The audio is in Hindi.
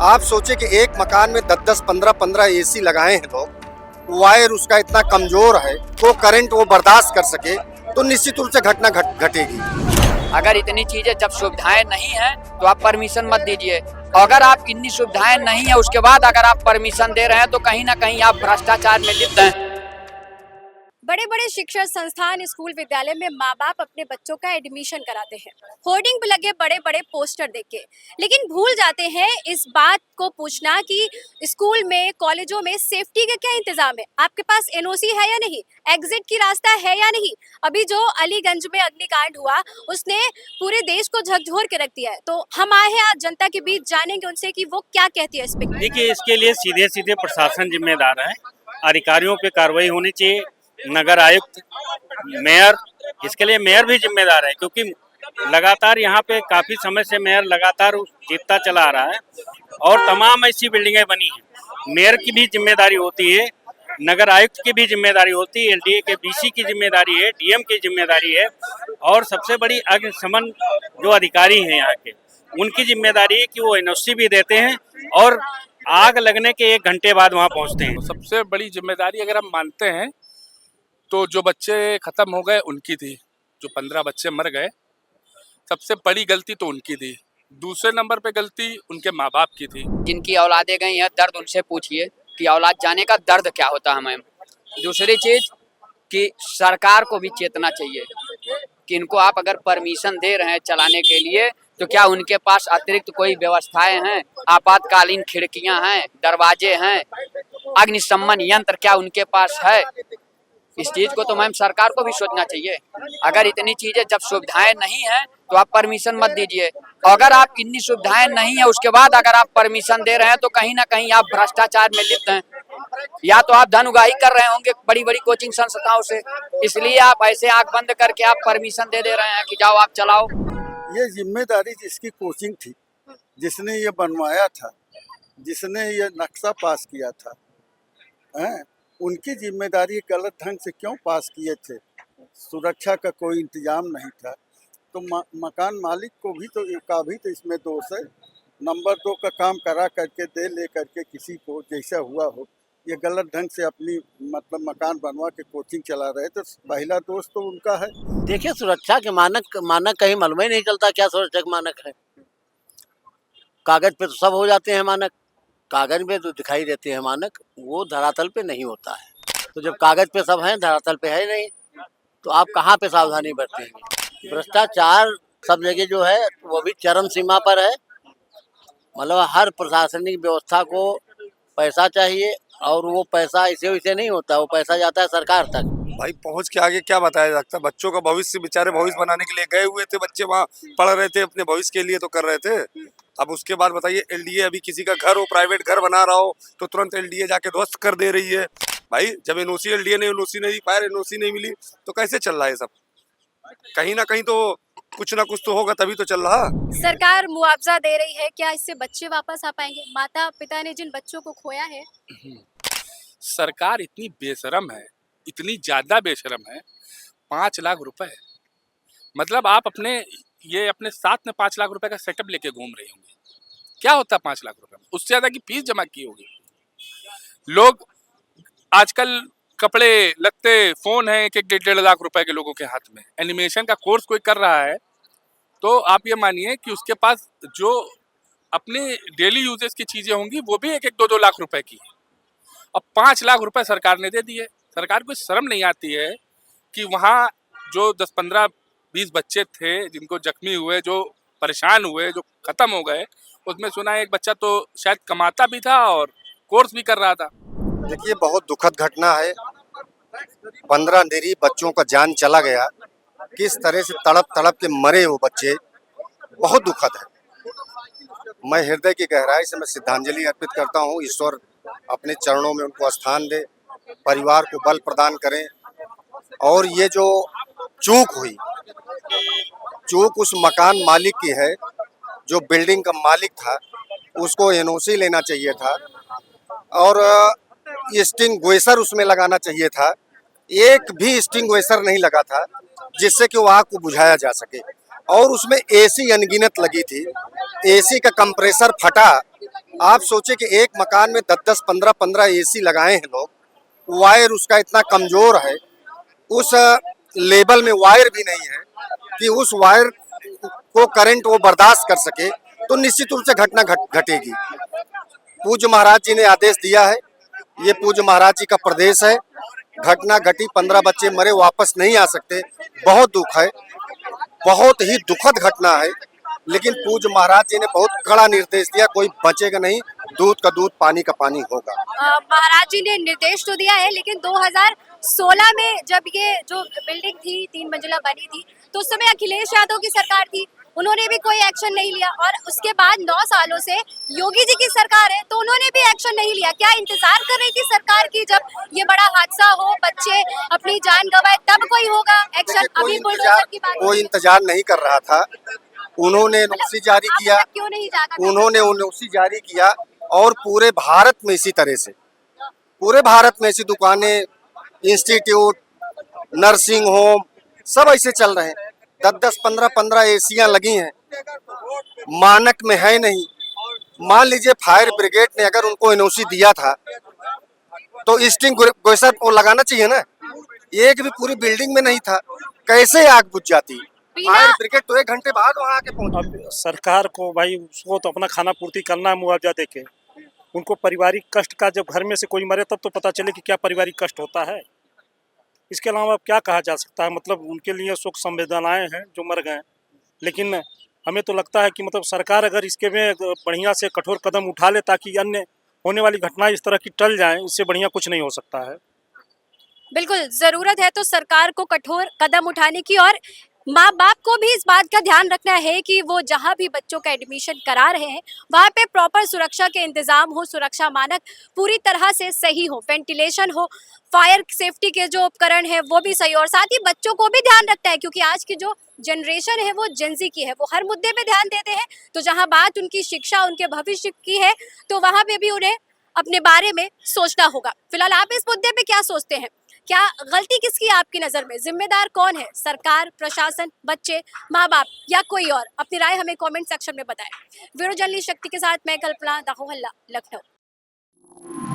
आप सोचे कि एक मकान में 10-10, 15-15 एसी लगाए हैं लोग, वायर उसका इतना कमजोर है तो करंट वो बर्दाश्त कर सके तो निश्चित रूप से घटना घटेगी। अगर इतनी चीजें जब सुविधाएं नहीं है तो आप परमिशन मत दीजिए। अगर आप इतनी सुविधाएं नहीं है उसके बाद अगर आप परमिशन दे रहे हैं तो कहीं ना कहीं आप भ्रष्टाचार में लिप्त हैं। बड़े बड़े शिक्षा संस्थान, स्कूल, विद्यालय में माँ बाप अपने बच्चों का एडमिशन कराते हैं होर्डिंग पे लगे बड़े बड़े पोस्टर देख के, लेकिन भूल जाते हैं इस बात को पूछना कि स्कूल में, कॉलेजों में सेफ्टी का क्या इंतजाम है, आपके पास एनओसी है या नहीं, एग्जिट की रास्ता है या नहीं। अभी जो अलीगंज में अग्निकांड हुआ उसने पूरे देश को झकझोर के रख दिया है। तो हम आए हैं आज जनता के बीच, जानेंगे उनसे कि वो क्या कहती है इस पे। देखिए, इसके लिए सीधे सीधे प्रशासन जिम्मेदार है, अधिकारियों पे कार्रवाई होनी चाहिए। नगर आयुक्त, मेयर, इसके लिए मेयर भी जिम्मेदार है क्योंकि लगातार यहाँ पे काफी समय से मेयर लगातार जीतता चला आ रहा है और तमाम ऐसी बिल्डिंगें बनी हैं। मेयर की भी जिम्मेदारी होती है, नगर आयुक्त की भी जिम्मेदारी होती है, एलडीए के बीसी की जिम्मेदारी है, डीएम की जिम्मेदारी है और सबसे बड़ी अग्निशमन जो अधिकारी हैं यहाँ के, उनकी जिम्मेदारी है कि वो एनओसी भी देते हैं और आग लगने के 1 घंटे बाद वहाँ पहुँचते हैं। सबसे बड़ी जिम्मेदारी अगर हम मानते हैं तो जो बच्चे खत्म हो गए उनकी थी, जो 15 बच्चे मर गए सबसे बड़ी गलती तो उनकी थी। दूसरे नंबर पे गलती उनके माँ बाप की थी। जिनकी औलादे गई हैं दर्द उनसे पूछिए कि औलाद जाने का दर्द क्या होता है हमें। दूसरी चीज कि सरकार को भी चेतना चाहिए कि इनको आप अगर परमिशन दे रहे हैं चलाने के लिए तो क्या उनके पास अतिरिक्त कोई व्यवस्थाएं हैं, आपातकालीन खिड़कियां हैं, दरवाजे हैं, अग्निशमन यंत्र क्या उनके पास है। इस चीज को तो मैम सरकार को भी सोचना चाहिए। अगर इतनी चीजें जब सुविधाएं नहीं है तो आप परमिशन मत दीजिए। अगर आप इतनी सुविधाएं नहीं है उसके बाद अगर आप परमिशन दे रहे हैं तो कहीं ना कहीं आप भ्रष्टाचार में लिप्त हैं, या तो आप धन उगाही कर रहे होंगे बड़ी बड़ी कोचिंग संस्थाओं से, इसलिए आप ऐसे आंख बंद करके आप परमिशन दे रहे हैं कि जाओ आप चलाओ। ये जिम्मेदारी जिसकी कोचिंग थी, जिसने ये बनवाया था, जिसने ये नक्शा पास किया था, उनकी जिम्मेदारी गलत ढंग से क्यों पास किए थे। सुरक्षा का कोई इंतजाम नहीं था तो मकान मालिक को भी तो इसमें दोष है। नंबर 2 का काम करा करके ले करके किसी को जैसा हुआ हो, ये गलत ढंग से अपनी मकान बनवा के कोचिंग चला रहे तो पहला दोष तो उनका है। देखिए, सुरक्षा के मानक कहीं मालूम ही नहीं चलता क्या सुरक्षा के मानक है। कागज पे तो सब हो जाते हैं मानक, कागज पे तो दिखाई देते हैं मानक, वो धरातल पे नहीं होता है। तो जब कागज पे सब है, धरातल पे है नहीं, तो आप कहाँ पे सावधानी बरतेंगे। भ्रष्टाचार सब जगह जो है वो भी चरम सीमा पर है। मतलब हर प्रशासनिक व्यवस्था को पैसा चाहिए और वो पैसा ऐसे वैसे नहीं होता, वो पैसा जाता है सरकार तक। भाई पहुंच के आगे क्या बताया जाता है। बच्चों का भविष्य, बेचारे भविष्य बनाने के लिए गए हुए थे बच्चे, वहाँ पढ़ रहे थे, अपने भविष्य के लिए तो कर रहे थे। अब उसके बाद बताइए, एलडीए अभी किसी का घर हो, प्राइवेट घर बना रहा हो तो तुरंत एलडीए जाके ध्वस्त कर दे रही है। भाई जब एनओसी एलडीए ने एनओसी नहीं दी, फायर एनओसी नहीं मिली तो कैसे चल रहा है सब। कहीं ना कहीं तो कुछ ना कुछ तो होगा तभी तो चल रहा। सरकार मुआवजा दे रही है, क्या इससे बच्चे वापस आ पाएंगे? माता पिता ने जिन बच्चों को खोया है। सरकार इतनी बेशरम है, इतनी ज्यादा बेशरम है। 5 लाख रुपए, मतलब आप अपने साथ में 5 लाख रुपए का सेटअप लेके घूम रहे होंगे। क्या होता है 5 लाख रुपए में? उससे ज्यादा की फीस जमा की होगी। लोग आजकल कपड़े लत्ते, फोन है 1-1.5 लाख रुपए के लोगों के हाथ में। एनिमेशन का कोर्स कोई कर रहा है तो आप ये मानिए कि उसके पास जो अपने डेली यूजेस की चीजें होंगी वो भी 1-2 लाख रुपए की। अब 5 लाख रुपए सरकार ने दे दिए। सरकार को शर्म नहीं आती है कि वहाँ जो 10-15-20 बच्चे थे जिनको जख्मी हुए, जो परेशान हुए, जो खत्म हो गए, उसमें सुना है एक बच्चा तो शायद कमाता भी था और कोर्स भी कर रहा था। देखिए, बहुत दुखद घटना है। 15 निरीह बच्चों का जान चला गया, किस तरह से तड़प तड़प के मरे वो बच्चे, बहुत दुखद है। मैं हृदय की गहराई से मैं श्रद्धांजलि अर्पित करता हूँ। ईश्वर अपने चरणों में उनको स्थान दे, परिवार को बल प्रदान करें। और ये जो चूक हुई, चूक उस मकान मालिक की है, जो बिल्डिंग का मालिक था, उसको एनओसी लेना चाहिए था और एक्सटिंग्विशर उसमें लगाना चाहिए था। एक भी एक्सटिंग्विशर नहीं लगा था जिससे कि वो आग को बुझाया जा सके। और उसमें एसी अनगिनत लगी थी, एसी का कंप्रेसर फटा आप सोचे कि एक मकान में 10-10, 15-15 एसी लगाए हैं लोग, वायर उसका इतना कमजोर है, उस लेवल में वायर भी नहीं है कि उस वायर को करंट वो बर्दाश्त कर सके, तो निश्चित रूप से घटना घटेगी। पूज्य महाराज जी ने आदेश दिया है, ये पूज्य महाराज जी का प्रदेश है, घटना घटी, 15 बच्चे मरे, वापस नहीं आ सकते, बहुत दुख है, बहुत ही दुखद घटना है। लेकिन पूज्य महाराज जी ने बहुत कड़ा निर्देश दिया, कोई बचेगा नहीं, दूध का दूध, पानी का पानी होगा। महाराज जी ने निर्देश तो दिया है, लेकिन 2016 में जब ये जो बिल्डिंग थी 3 मंजिला बनी थी, तो उस समय अखिलेश यादव की सरकार थी, उन्होंने भी कोई एक्शन नहीं लिया। और उसके बाद 9 सालों से योगी जी की सरकार है, तो उन्होंने भी एक्शन नहीं लिया। क्या इंतजार कर रही थी सरकार की जब ये बड़ा हादसा हो, बच्चे अपनी जान गंवाए, तब कोई होगा एक्शन? अभी बुलडोजर की बात, कोई इंतजार नहीं कर रहा था, उन्होंने एनओसी जारी किया, क्यों नहीं जाना? उन्होंने एनओसी जारी किया, और पूरे भारत में इसी तरह से, पूरे भारत में ऐसी दुकानें, इंस्टीट्यूट, नर्सिंग होम सब ऐसे चल रहे हैं। 10-10, 15-15 एसियां लगी हैं, मानक में है नहीं। मान लीजिए फायर ब्रिगेड ने अगर उनको एनओसी दिया था, तो एक्सटिंग्विशर को लगाना चाहिए ना, एक भी पूरी बिल्डिंग में नहीं था, कैसे आग बुझ जाती? फायर ब्रिगेड तो 1 घंटे बाद वहां आके पहुंची। अब सरकार को भाई उसको तो अपना खाना पूर्ति करना है, मुआवजा देके। उनको पारिवारिक कष्ट का, जब घर में से कोई मरे तब तो पता चले कि क्या पारिवारिक कष्ट होता है। इसके अलावा अब क्या कहा जा सकता है? मतलब उनके लिए शोक संवेदनाएं हैं जो मर गए, लेकिन हमें तो लगता है कि मतलब सरकार अगर इसके में बढ़िया से कठोर कदम उठा ले ताकि अन्य होने वाली घटनाएं इस तरह की टल जाएं, इससे बढ़िया कुछ नहीं हो सकता है। बिल्कुल जरूरत है तो सरकार को कठोर कदम उठाने की, और माँ बाप को भी इस बात का ध्यान रखना है कि वो जहाँ भी बच्चों का एडमिशन करा रहे हैं वहाँ पे प्रॉपर सुरक्षा के इंतजाम हो, सुरक्षा मानक पूरी तरह से सही हो, वेंटिलेशन हो, फायर सेफ्टी के जो उपकरण है वो भी सही हो, और साथ ही बच्चों को भी ध्यान रखना है क्योंकि आज की जो जनरेशन है वो जेंजी की है, वो हर मुद्दे पे ध्यान देते हैं। तो जहाँ बात उनकी शिक्षा, उनके भविष्य की है, तो वहाँ पे भी उन्हें अपने बारे में सोचना होगा। फिलहाल आप इस मुद्दे पे क्या सोचते हैं? क्या गलती किसकी है आपकी नजर में? जिम्मेदार कौन है? सरकार, प्रशासन, बच्चे, माँ बाप या कोई और? अपनी राय हमें कमेंट सेक्शन में बताएं। वीडियो जर्नलिस्ट शक्ति के साथ मैं कल्पना दाहोहल्ला, लखनऊ।